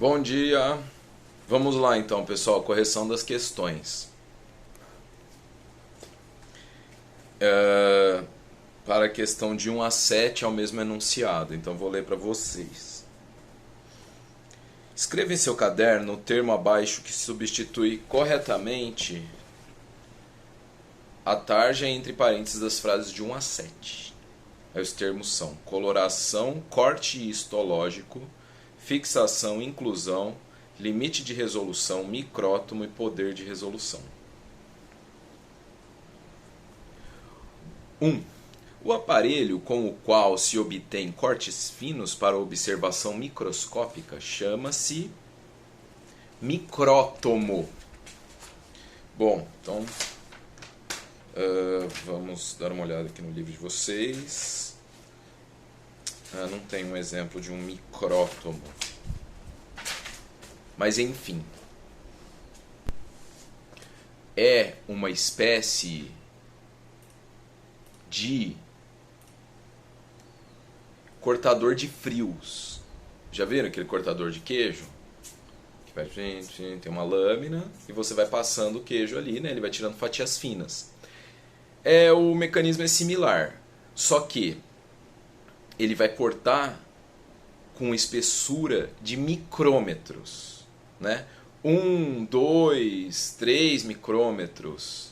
Bom dia! Vamos lá então, pessoal, correção das questões. Para a questão de 1 a 7 é o mesmo enunciado, então vou ler para vocês. Escreva em seu caderno o termo abaixo que substitui corretamente a tarja entre parênteses das frases de 1 a 7. Aí os termos são coloração, corte histológico, fixação, inclusão, limite de resolução, micrótomo e poder de resolução. 1. O aparelho com o qual se obtém cortes finos para observação microscópica chama-se micrótomo. Bom, então vamos dar uma olhada aqui no livro de vocês. Não tem um exemplo de um micrótomo. Mas enfim, é uma espécie de cortador de frios. Já viram aquele cortador de queijo? Que vai, tem uma lâmina e você vai passando o queijo ali, né? Ele vai tirando fatias finas. O mecanismo é similar, só que ele vai cortar com espessura de micrômetros, né? 1, 2, 3 micrômetros.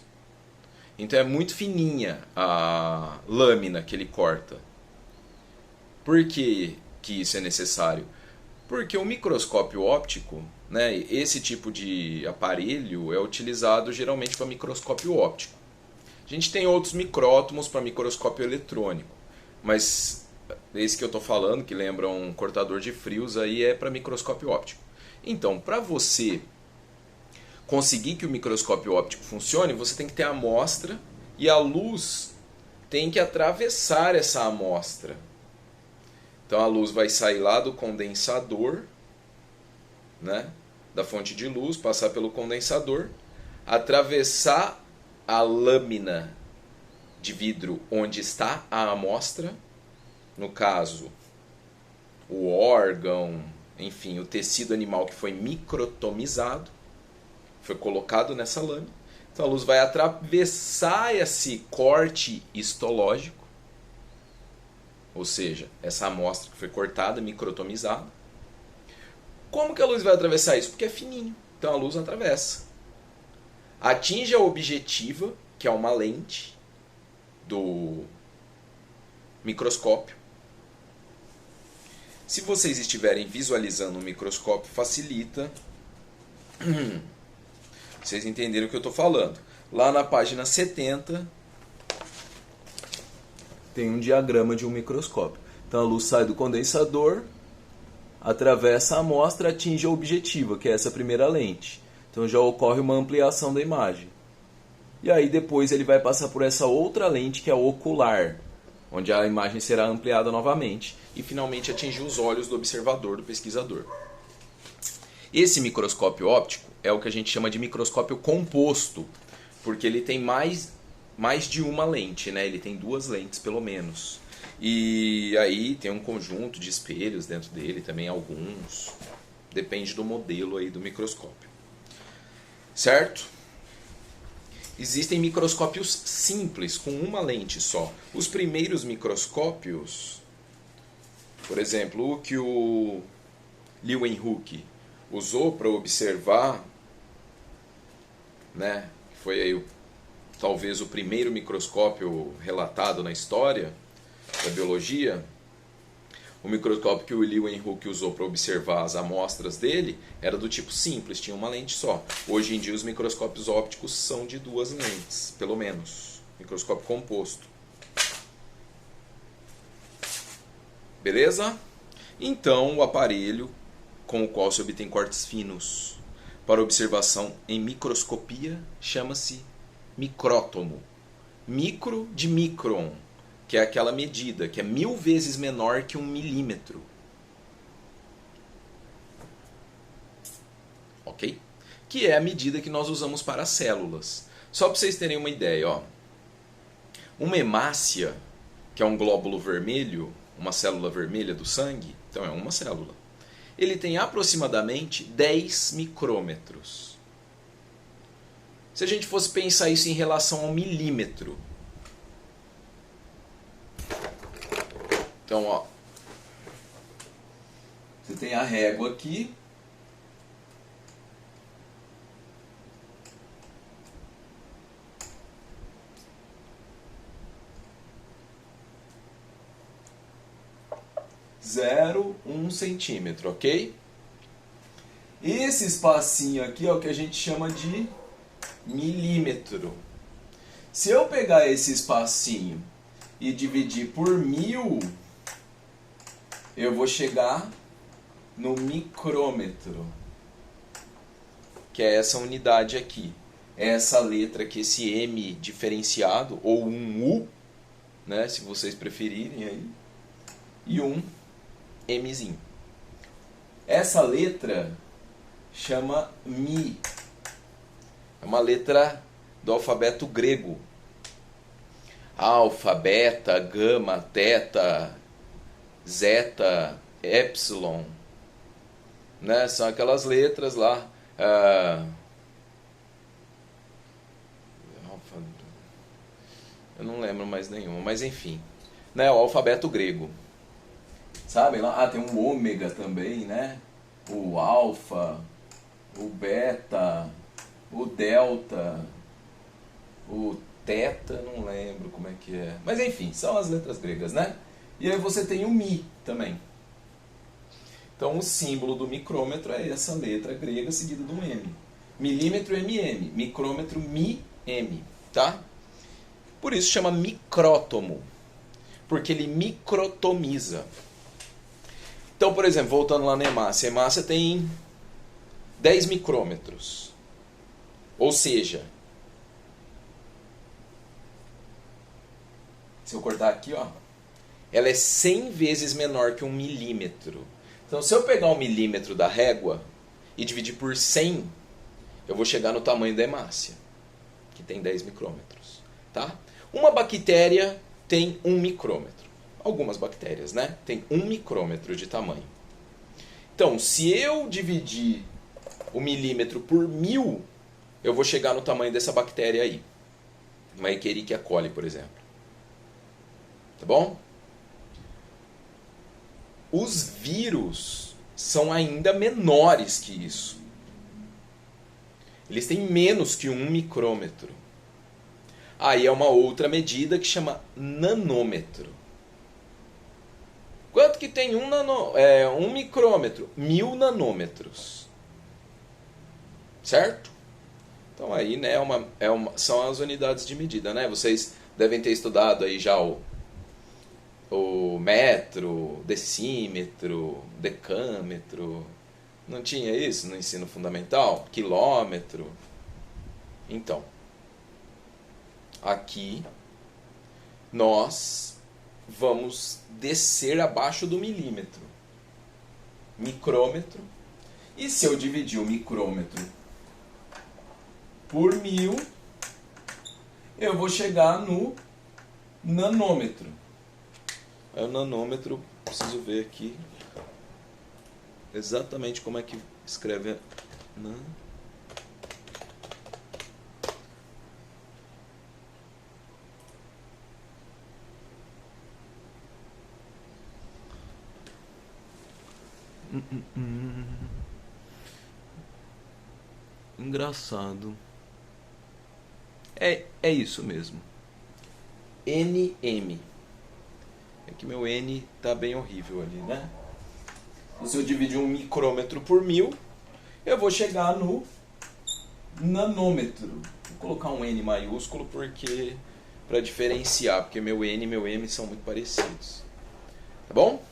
Então é muito fininha a lâmina que ele corta. Por que isso é necessário? Porque o microscópio óptico, né, esse tipo de aparelho é utilizado geralmente para microscópio óptico. A gente tem outros micrótomos para microscópio eletrônico, mas esse que eu estou falando, que lembra um cortador de frios, aí é para microscópio óptico. Então, para você conseguir que o microscópio óptico funcione, você tem que ter a amostra e a luz tem que atravessar essa amostra. Então a luz vai sair lá do condensador, né, da fonte de luz, passar pelo condensador, atravessar a lâmina de vidro onde está a amostra, no caso, o órgão, enfim, o tecido animal que foi microtomizado, foi colocado nessa lâmina. Então a luz vai atravessar esse corte histológico, ou seja, essa amostra que foi cortada, microtomizada. Como que a luz vai atravessar isso? Porque é fininho, então a luz atravessa. Atinge a objetiva, que é uma lente do microscópio. Se vocês estiverem visualizando o microscópio, facilita vocês entenderam o que eu estou falando. Lá na página 70 tem um diagrama de um microscópio. Então a luz sai do condensador, atravessa a amostra, atinge a objetiva, que é essa primeira lente. Então já ocorre uma ampliação da imagem. E aí depois ele vai passar por essa outra lente, que é a ocular, onde a imagem será ampliada novamente e finalmente atingir os olhos do observador, do pesquisador. Esse microscópio óptico é o que a gente chama de microscópio composto, porque ele tem mais de uma lente, né? Ele tem 2 lentes pelo menos. E aí tem um conjunto de espelhos dentro dele, também alguns. Depende do modelo aí do microscópio. Certo? Existem microscópios simples, com uma lente só. Os primeiros microscópios, por exemplo, o que o Leeuwenhoek usou para observar, né, foi aí talvez o primeiro microscópio relatado na história da biologia. O microscópio que o Leeuwenhoek usou para observar as amostras dele era do tipo simples, tinha uma lente só. Hoje em dia os microscópios ópticos são de 2 lentes, pelo menos. Microscópio composto. Beleza? Então o aparelho com o qual se obtém cortes finos para observação em microscopia chama-se micrótomo. Micro de micron, que é aquela medida que é 1000 vezes menor que 1 milímetro. Ok? Que é a medida que nós usamos para as células. Só para vocês terem uma ideia, ó. Uma hemácia, que é um glóbulo vermelho, uma célula vermelha do sangue, então é uma célula. ele tem aproximadamente 10 micrômetros. Se a gente fosse pensar isso em relação ao milímetro. Então, ó, você tem a régua aqui. Zero, 1 centímetro, ok? Esse espacinho aqui é o que a gente chama de milímetro. Se eu pegar esse espacinho e dividir por 1000, eu vou chegar no micrômetro, que é essa unidade aqui. Essa letra aqui, esse M diferenciado, ou um U, né, se vocês preferirem aí, e um Mzinho. Essa letra chama Mi. É uma letra do alfabeto grego. Alfa, beta, gama, teta, zeta, epsilon. Né? São aquelas letras lá. Eu não lembro mais nenhuma, mas enfim. Né? O alfabeto grego. Sabem lá? Ah, tem um ômega também, né? O alfa, o beta, o delta, o teta, não lembro como é que é. Mas enfim, são as letras gregas, né? E aí você tem o Mi também. Então o símbolo do micrômetro é essa letra grega seguida de um M. Milímetro MM, micrômetro Mi-M, tá? Por isso chama micrótomo, porque ele microtomiza. Então, por exemplo, voltando lá na hemácia. A hemácia tem 10 micrômetros. Ou seja, se eu cortar aqui, ó, ela é 100 vezes menor que 1 milímetro. Então, se eu pegar um milímetro da régua e dividir por 100, eu vou chegar no tamanho da hemácia, que tem 10 micrômetros. Tá? Uma bactéria tem 1 micrômetro. Algumas bactérias, né? Tem 1 micrômetro de tamanho. Então, se eu dividir o milímetro por 1000, eu vou chegar no tamanho dessa bactéria aí. Uma Escherichia coli, por exemplo. Tá bom? Os vírus são ainda menores que isso. Eles têm menos que 1 micrômetro. Aí é uma outra medida que chama nanômetro. Quanto que tem um micrômetro? 1000 nanômetros. Certo? Então aí, né, são as unidades de medida, né? Vocês devem ter estudado aí já o metro, decímetro, decâmetro. Não tinha isso no ensino fundamental? Quilômetro. Então, aqui nós vamos descer abaixo do milímetro. Micrômetro. E se eu dividir o micrômetro por 1000, eu vou chegar no nanômetro. Aí o nanômetro, preciso ver aqui exatamente como é que escreve nan. Engraçado. É isso mesmo. NM. É que meu N tá bem horrível ali, né? Se eu dividir um micrômetro por 1000, eu vou chegar no nanômetro. Vou colocar um N maiúsculo porque para diferenciar, porque meu N e meu M são muito parecidos. Tá bom?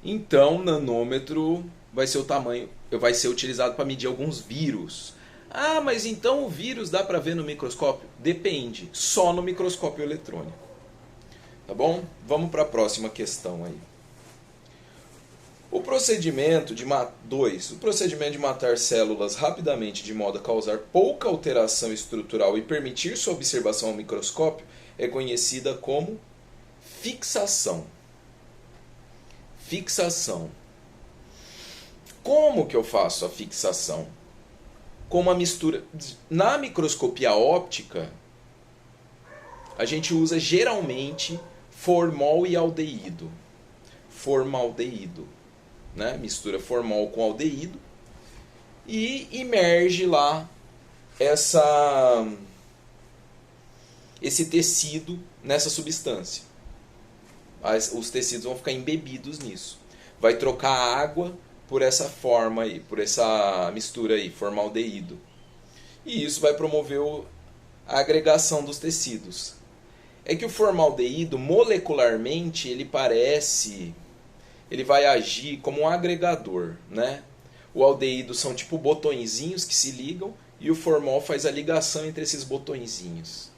Então, nanômetro vai ser o tamanho, vai ser utilizado para medir alguns vírus. Ah, mas então o vírus dá para ver no microscópio? Depende, só no microscópio eletrônico. Tá bom? Vamos para a próxima questão aí. O procedimento de matar células rapidamente de modo a causar pouca alteração estrutural e permitir sua observação ao microscópio é conhecida como fixação. Fixação. Como que eu faço a fixação? Com uma mistura. Na microscopia óptica, a gente usa geralmente formol e aldeído. Formaldeído. Né? Mistura formol com aldeído e imerge lá esse tecido nessa substância. Os tecidos vão ficar embebidos nisso. Vai trocar a água por essa forma aí, por essa mistura aí, formaldeído. E isso vai promover a agregação dos tecidos. É que o formaldeído, molecularmente, ele vai agir como um agregador, né? O aldeído são tipo botõezinhos que se ligam e o formol faz a ligação entre esses botõezinhos.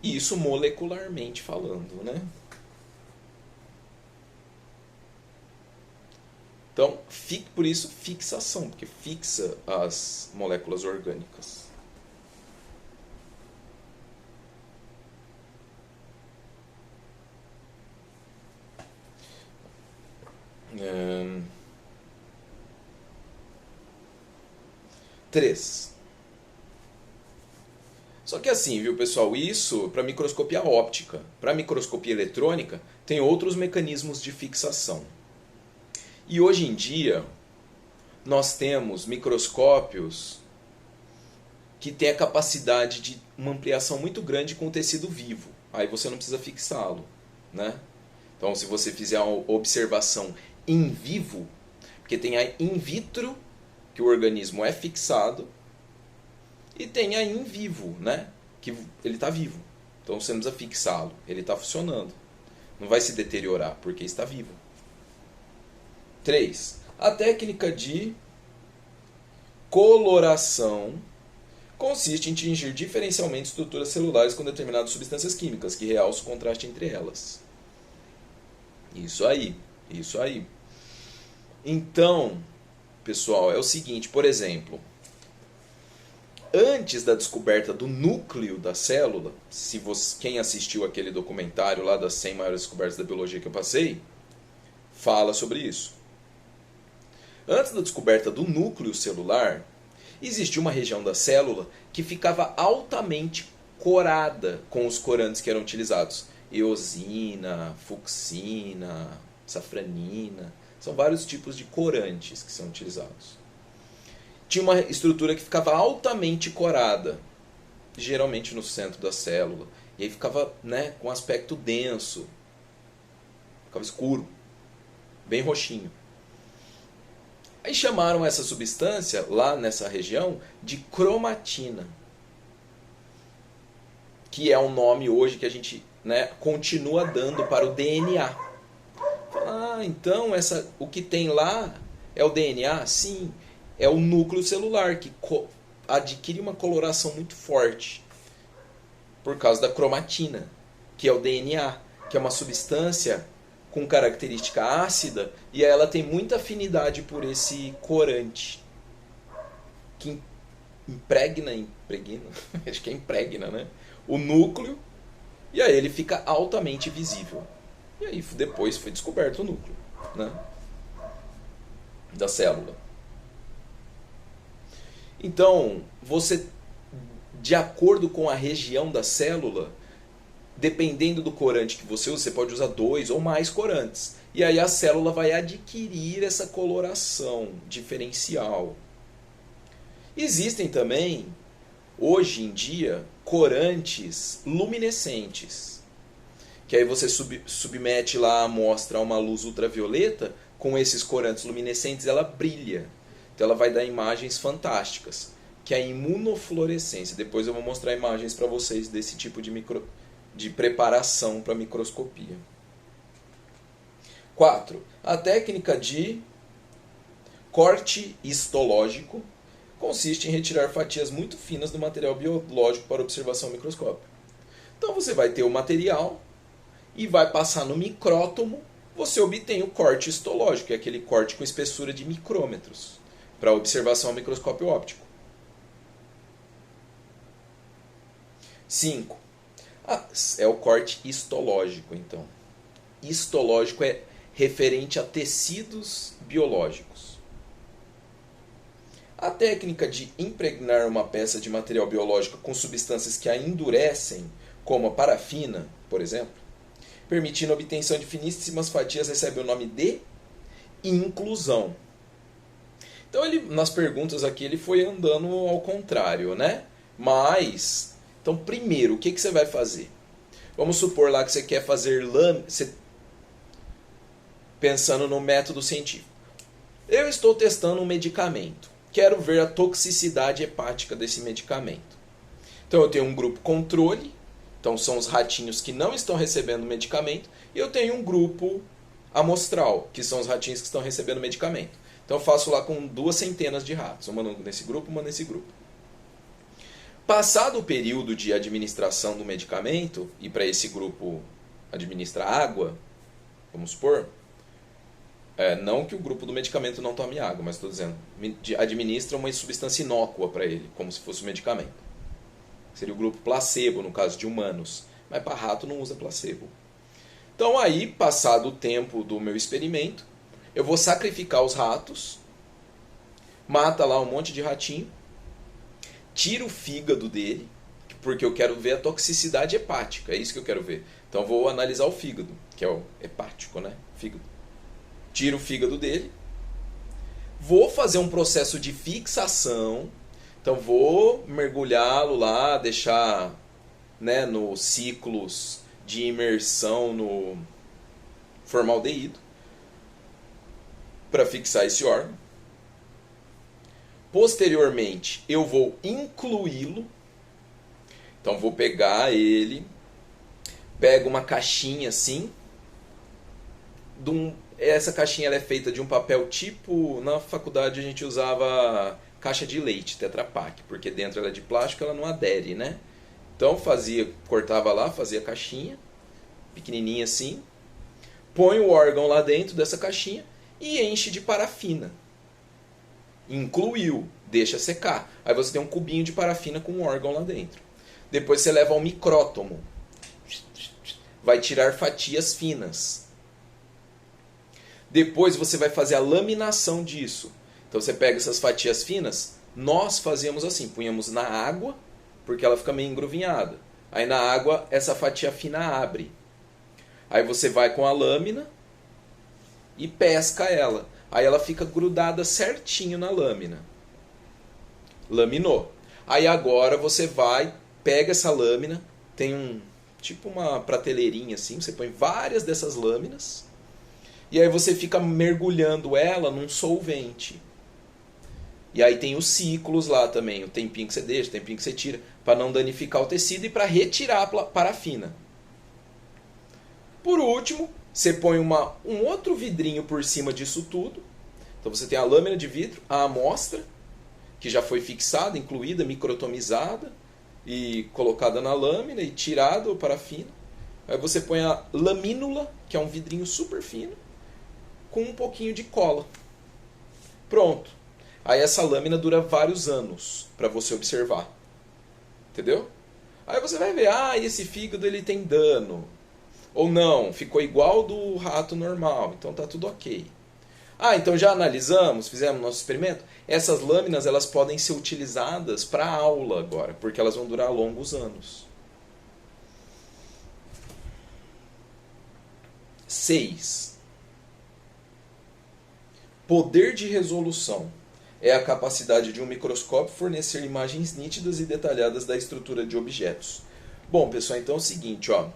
Isso molecularmente falando, né? Então, por isso fixação, porque fixa as moléculas orgânicas. Três. Só que assim, viu, pessoal, isso para microscopia óptica. Para microscopia eletrônica, tem outros mecanismos de fixação. E hoje em dia, nós temos microscópios que têm a capacidade de uma ampliação muito grande com o tecido vivo. Aí você não precisa fixá-lo, né? Então, se você fizer uma observação in vivo, porque tem a in vitro, que o organismo é fixado, e tem a in vivo, né? Que ele está vivo. Então você não precisa fixá-lo, ele está funcionando. Não vai se deteriorar, porque está vivo. 3. A técnica de coloração consiste em tingir diferencialmente estruturas celulares com determinadas substâncias químicas, que realçam o contraste entre elas. Isso aí, isso aí. Então, pessoal, é o seguinte, por exemplo, antes da descoberta do núcleo da célula, quem assistiu aquele documentário lá das 100 maiores descobertas da biologia que eu passei, fala sobre isso. Antes da descoberta do núcleo celular, existia uma região da célula que ficava altamente corada com os corantes que eram utilizados. Eosina, fucsina, safranina, são vários tipos de corantes que são utilizados. Tinha uma estrutura que ficava altamente corada, geralmente no centro da célula, e aí ficava, né, com um aspecto denso, ficava escuro, bem roxinho. Aí chamaram essa substância, lá nessa região, de cromatina, que é um nome hoje que a gente, né, continua dando para o DNA. Então o que tem lá é o DNA? Sim, é o núcleo celular que adquire uma coloração muito forte por causa da cromatina, que é o DNA, que é uma substância com característica ácida e ela tem muita afinidade por esse corante que impregna, acho que é impregna, né? O núcleo, e aí ele fica altamente visível. E aí depois foi descoberto o núcleo, né, da célula. Então, você, de acordo com a região da célula, dependendo do corante que você usa, você pode usar 2 ou mais corantes. E aí a célula vai adquirir essa coloração diferencial. Existem também, hoje em dia, corantes luminescentes. Que aí você submete lá a amostra a uma luz ultravioleta, com esses corantes luminescentes ela brilha. Então ela vai dar imagens fantásticas, que é a imunofluorescência. Depois eu vou mostrar imagens para vocês desse tipo de preparação para microscopia. 4. A técnica de corte histológico consiste em retirar fatias muito finas do material biológico para observação microscópica. Então você vai ter o material e vai passar no micrótomo, você obtém o corte histológico, que é aquele corte com espessura de micrômetros, para observação ao microscópio óptico. 5. É o corte histológico, então. histológico é referente a tecidos biológicos. A técnica de impregnar uma peça de material biológico com substâncias que a endurecem, como a parafina, por exemplo, permitindo a obtenção de finíssimas fatias, recebe o nome de inclusão. Então, nas perguntas aqui, ele foi andando ao contrário, né? Mas, então, primeiro, o que você vai fazer? Vamos supor lá que você quer fazer pensando no método científico. Eu estou testando um medicamento. Quero ver a toxicidade hepática desse medicamento. Então, eu tenho um grupo controle. Então, são os ratinhos que não estão recebendo medicamento. E eu tenho um grupo amostral, que são os ratinhos que estão recebendo medicamento. Então, eu faço lá com 200 de ratos. Uma nesse grupo, uma nesse grupo. Passado o período de administração do medicamento, e para esse grupo administra água, vamos supor, não que o grupo do medicamento não tome água, mas estou dizendo, administra uma substância inócua para ele, como se fosse um medicamento. Seria o grupo placebo, no caso de humanos. Mas para rato não usa placebo. Então aí, passado o tempo do meu experimento, eu vou sacrificar os ratos, mata lá um monte de ratinho, tiro o fígado dele, porque eu quero ver a toxicidade hepática, é isso que eu quero ver. Então vou analisar o fígado, que é o hepático, né? Fígado. Tiro o fígado dele, vou fazer um processo de fixação, então vou mergulhá-lo lá, deixar, né, nos ciclos de imersão no formaldeído, para fixar esse órgão. Posteriormente, eu vou incluí-lo. Então, vou pegar ele, pego uma caixinha assim. Essa caixinha ela é feita de um papel tipo... Na faculdade a gente usava caixa de leite, Tetra Pak, porque dentro ela é de plástico, ela não adere, né? Então, cortava lá, fazia a caixinha, pequenininha assim. Põe o órgão lá dentro dessa caixinha e enche de parafina. Incluiu, deixa secar. Aí você tem um cubinho de parafina com um órgão lá dentro. Depois você leva ao micrótomo. Vai tirar fatias finas. Depois você vai fazer a laminação disso. Então você pega essas fatias finas, nós fazíamos assim, punhamos na água, porque ela fica meio engruvinhada. Aí na água essa fatia fina abre. Aí você vai com a lâmina e pesca ela. Aí ela fica grudada certinho na lâmina. Laminou. Aí agora você pega essa lâmina, tem tipo uma prateleirinha assim, você põe várias dessas lâminas, e aí você fica mergulhando ela num solvente. E aí tem os ciclos lá também, o tempinho que você deixa, o tempinho que você tira, para não danificar o tecido e para retirar a parafina. Por último, você põe um outro vidrinho por cima disso tudo. Então você tem a lâmina de vidro, a amostra, que já foi fixada, incluída, microtomizada e colocada na lâmina e tirada a parafina. Aí você põe a lamínula, que é um vidrinho super fino, com um pouquinho de cola. Pronto. Aí essa lâmina dura vários anos para você observar. Entendeu? Aí você vai ver, esse fígado ele tem dano. Ou não, ficou igual do rato normal, então tá tudo ok. Então já analisamos, fizemos nosso experimento? Essas lâminas elas podem ser utilizadas para aula agora, porque elas vão durar longos anos. 6. Poder de resolução. É a capacidade de um microscópio fornecer imagens nítidas e detalhadas da estrutura de objetos. Bom, pessoal, então é o seguinte, ó.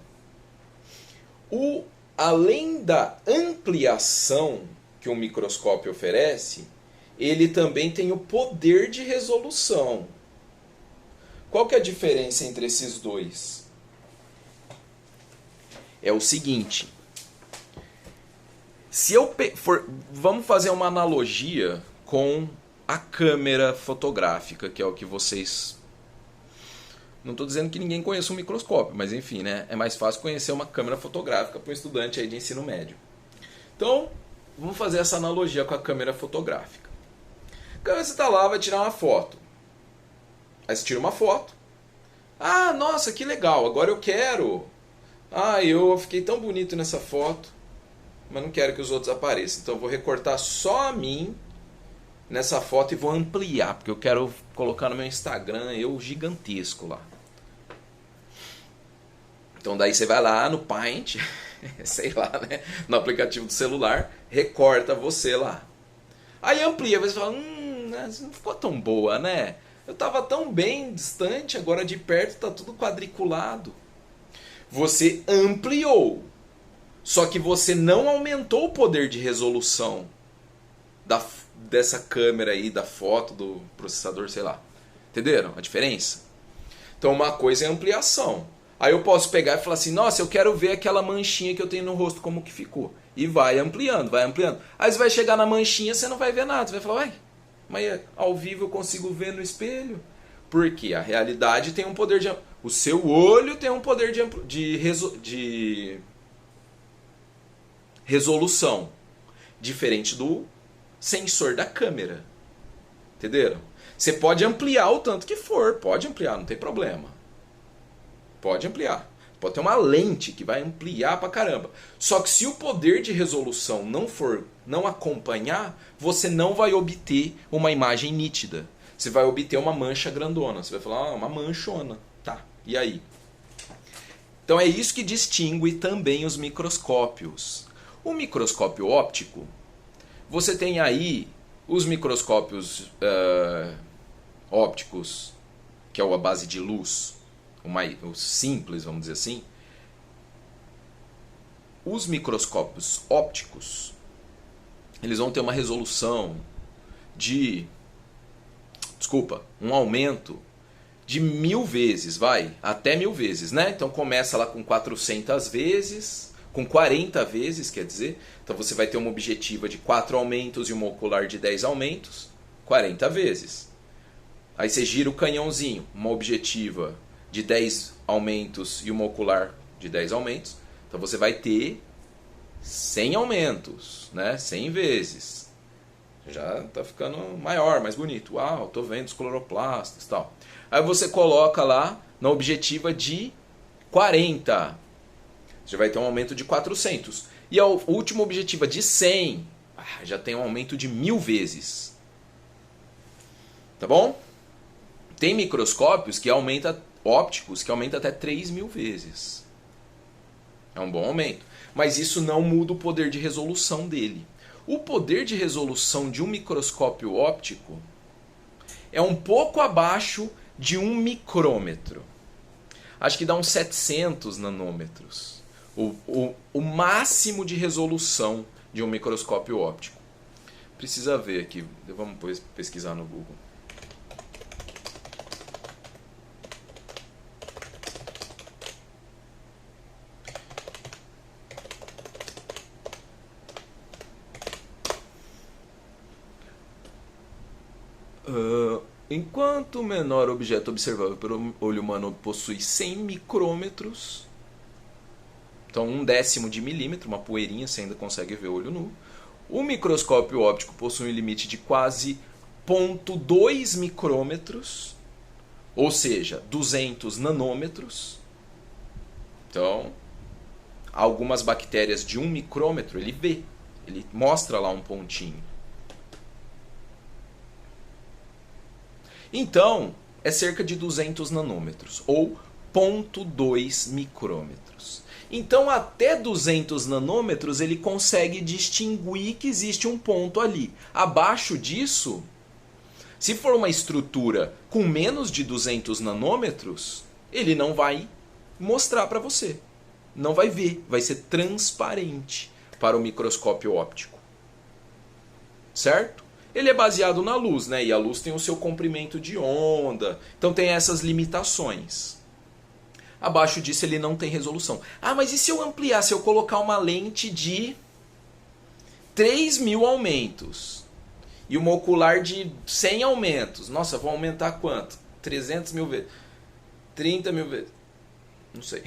Além da ampliação que um microscópio oferece, ele também tem o poder de resolução. Qual que é a diferença entre esses dois? É o seguinte. Vamos fazer uma analogia com a câmera fotográfica, que é o que vocês... Não estou dizendo que ninguém conheça um microscópio, mas enfim, né? É mais fácil conhecer uma câmera fotográfica para um estudante aí de ensino médio. Então, vamos fazer essa analogia com a câmera fotográfica. Então, você está lá, vai tirar uma foto. Aí você tira uma foto. Nossa, que legal, agora eu quero. Eu fiquei tão bonito nessa foto. mas não quero que os outros apareçam. Então eu vou recortar só a mim nessa foto e vou ampliar, porque eu quero colocar no meu Instagram eu gigantesco lá. Então daí você vai lá no Paint, sei lá, né, no aplicativo do celular, recorta você lá. Aí amplia, você fala, não ficou tão boa, né? Eu tava tão bem distante, agora de perto tá tudo quadriculado. Você ampliou, só que você não aumentou o poder de resolução dessa câmera aí, da foto, do processador, sei lá. Entenderam a diferença? Então uma coisa é ampliação. Aí eu posso pegar e falar assim, nossa, eu quero ver aquela manchinha que eu tenho no rosto, como que ficou. E vai ampliando, vai ampliando. Aí você vai chegar na manchinha, você não vai ver nada. Você vai falar, uai, mas ao vivo eu consigo ver no espelho? Porque a realidade tem um poder de... O seu olho tem um poder de resolução. Diferente do sensor da câmera. Entenderam? Você pode ampliar o tanto que for. Pode ampliar, não tem problema. Pode ampliar. Pode ter uma lente que vai ampliar pra caramba. Só que se o poder de resolução não acompanhar, você não vai obter uma imagem nítida. Você vai obter uma mancha grandona. Você vai falar, uma manchona. Tá, e aí? Então é isso que distingue também os microscópios. O microscópio óptico, você tem aí os microscópios ópticos, que é a base de luz, o simples, vamos dizer assim. Os microscópios ópticos, eles vão ter uma resolução de, um aumento de 1000 vezes, até 1000 vezes, né? Então começa lá com 400 vezes, com 40 vezes, quer dizer. Então você vai ter uma objetiva de 4 aumentos e uma ocular de 10 aumentos, 40 vezes. Aí você gira o canhãozinho, uma objetiva de 10 aumentos e uma ocular de 10 aumentos. Então você vai ter 100 aumentos, né? 100 vezes. Já está ficando maior, mais bonito. Uau, estou vendo os cloroplastos e tal. Aí você coloca lá na objetiva de 40. Você vai ter um aumento de 400. E a última objetiva de 100, já tem um aumento de 1000 vezes. Tá bom? Tem microscópios que ópticos que aumenta até 3000 vezes. É um bom aumento. Mas isso não muda o poder de resolução dele. O poder de resolução de um microscópio óptico é um pouco abaixo de 1 micrômetro. Acho que dá uns 700 nanômetros. O máximo de resolução de um microscópio óptico. Precisa ver aqui. Vamos pesquisar no Google. Enquanto o menor objeto observável pelo olho humano possui 100 micrômetros, então 1/10 de milímetro, uma poeirinha, você ainda consegue ver o olho nu, o microscópio óptico possui um limite de quase 0,2 micrômetros, ou seja, 200 nanômetros. Então, algumas bactérias de 1 micrômetro ele vê, ele mostra lá um pontinho. Então, é cerca de 200 nanômetros, ou 0,2 micrômetros. Então, até 200 nanômetros, ele consegue distinguir que existe um ponto ali. Abaixo disso, se for uma estrutura com menos de 200 nanômetros, ele não vai mostrar para você. Não vai ver, vai ser transparente para o microscópio óptico. Certo? Ele é baseado na luz, né? E a luz tem o seu comprimento de onda. Então tem essas limitações. Abaixo disso ele não tem resolução. Ah, mas e se eu ampliar? Se eu colocar uma lente de 3.000 aumentos e uma ocular de 100 aumentos? Nossa, vou aumentar quanto? 300.000 vezes? 30.000 vezes? Não sei.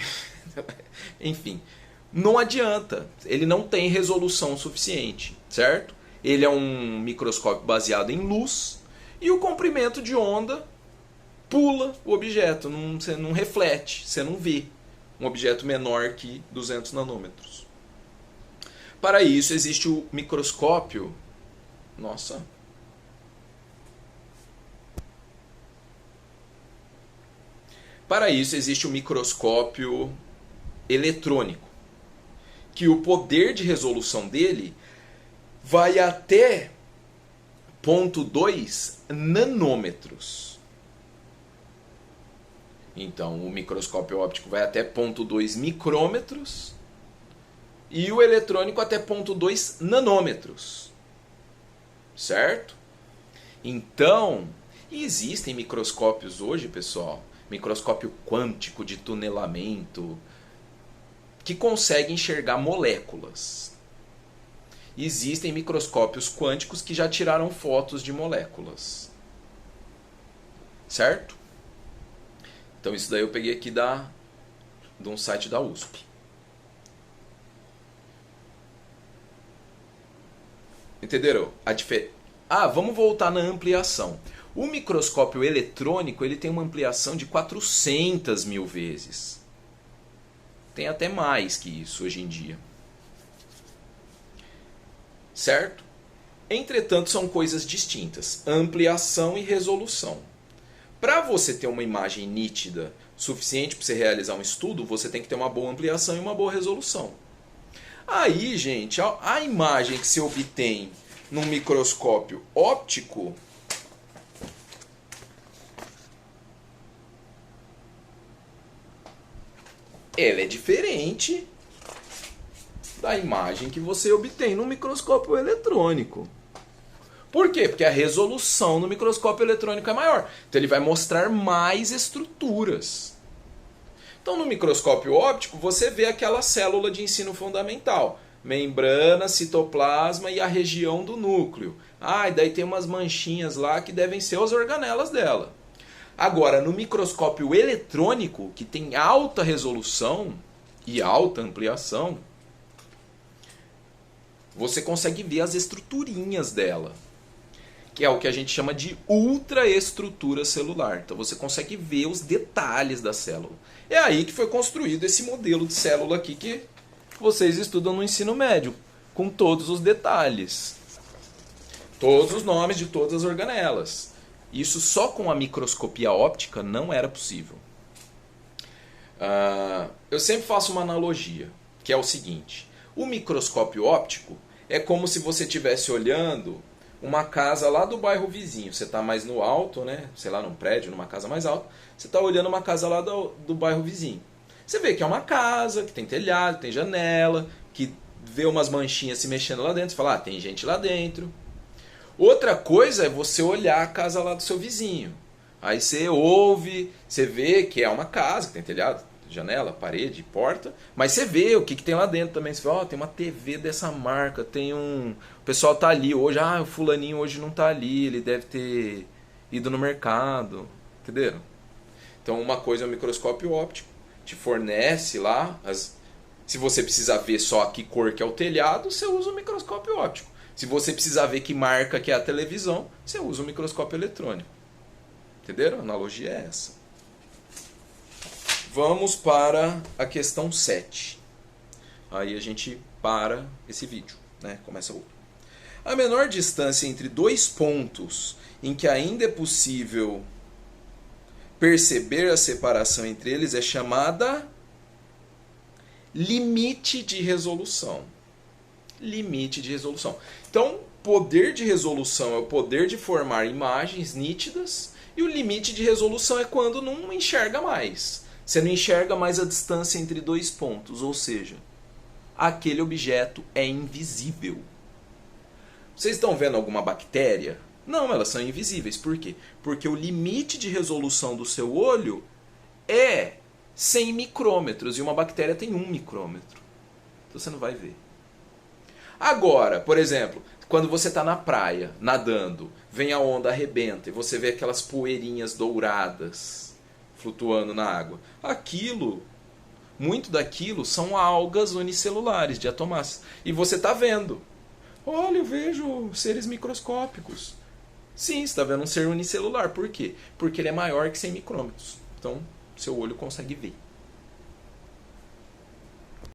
Enfim, não adianta. Ele não tem resolução suficiente, certo? Ele é um microscópio baseado em luz e o comprimento de onda pula o objeto, você não reflete, você não vê um objeto menor que 200 nanômetros. Para isso existe o microscópio. Nossa. Para isso existe o microscópio eletrônico, que o poder de resolução dele vai até 0,2 nanômetros. Então, o microscópio óptico vai até 0,2 micrômetros e o eletrônico até 0,2 nanômetros. Certo? Então, existem microscópios hoje, pessoal, microscópio quântico de tunelamento, que consegue enxergar moléculas. Existem microscópios quânticos que já tiraram fotos de moléculas. Certo? Então isso daí eu peguei aqui de um site da USP. Entenderam? Vamos voltar na ampliação. O microscópio eletrônico ele tem uma ampliação de 400 mil vezes. Tem até mais que isso hoje em dia. Certo? Entretanto, são coisas distintas. Ampliação e resolução. Para você ter uma imagem nítida suficiente para você realizar um estudo, você tem que ter uma boa ampliação e uma boa resolução. Aí, gente, a imagem que se obtém num microscópio óptico ela é diferente da imagem que você obtém no microscópio eletrônico. Por quê? Porque a resolução no microscópio eletrônico é maior. Então ele vai mostrar mais estruturas. Então no microscópio óptico você vê aquela célula de ensino fundamental. Membrana, citoplasma e a região do núcleo. E daí tem umas manchinhas lá que devem ser as organelas dela. Agora, no microscópio eletrônico, que tem alta resolução e alta ampliação, você consegue ver as estruturinhas dela, que é o que a gente chama de ultraestrutura celular. Então você consegue ver os detalhes da célula. É aí que foi construído esse modelo de célula aqui que vocês estudam no ensino médio, com todos os detalhes. Todos os nomes de todas as organelas. Isso só com a microscopia óptica não era possível. Eu sempre faço uma analogia, que é o seguinte. O microscópio óptico é como se você estivesse olhando uma casa lá do bairro vizinho. Você está mais no alto, né? Sei lá, num prédio, numa casa mais alta. Você está olhando uma casa lá do bairro vizinho. Você vê que é uma casa, que tem telhado, tem janela, que vê umas manchinhas se mexendo lá dentro. Você fala, tem gente lá dentro. Outra coisa é você olhar a casa lá do seu vizinho. Aí você ouve, você vê que é uma casa, que tem telhado, janela, parede, porta, mas você vê o que tem lá dentro também. Você vê, tem uma TV dessa marca, tem um... O pessoal tá ali hoje, o fulaninho hoje não tá ali, ele deve ter ido no mercado, entenderam? Então uma coisa é o microscópio óptico, te fornece lá, se você precisar ver só que cor que é o telhado, você usa o microscópio óptico. Se você precisar ver que marca que é a televisão, você usa o microscópio eletrônico. Entenderam? A analogia é essa. Vamos para a questão 7. Aí a gente para esse vídeo, né? Começa outro. A menor distância entre dois pontos em que ainda é possível perceber a separação entre eles é chamada limite de resolução. Limite de resolução. Então, poder de resolução é o poder de formar imagens nítidas e o limite de resolução é quando não enxerga mais. Você não enxerga mais a distância entre dois pontos, ou seja, aquele objeto é invisível. Vocês estão vendo alguma bactéria? Não, elas são invisíveis. Por quê? Porque o limite de resolução do seu olho é 100 micrômetros e uma bactéria tem 1 micrômetro. Então você não vai ver. Agora, por exemplo, quando você está na praia, nadando, vem a onda, arrebenta e você vê aquelas poeirinhas douradas flutuando na água. Muito daquilo são algas unicelulares, diatomáceas. E você está vendo. Olha, eu vejo seres microscópicos. Sim, você está vendo um ser unicelular. Por quê? Porque ele é maior que 100 micrômetros. Então, seu olho consegue ver.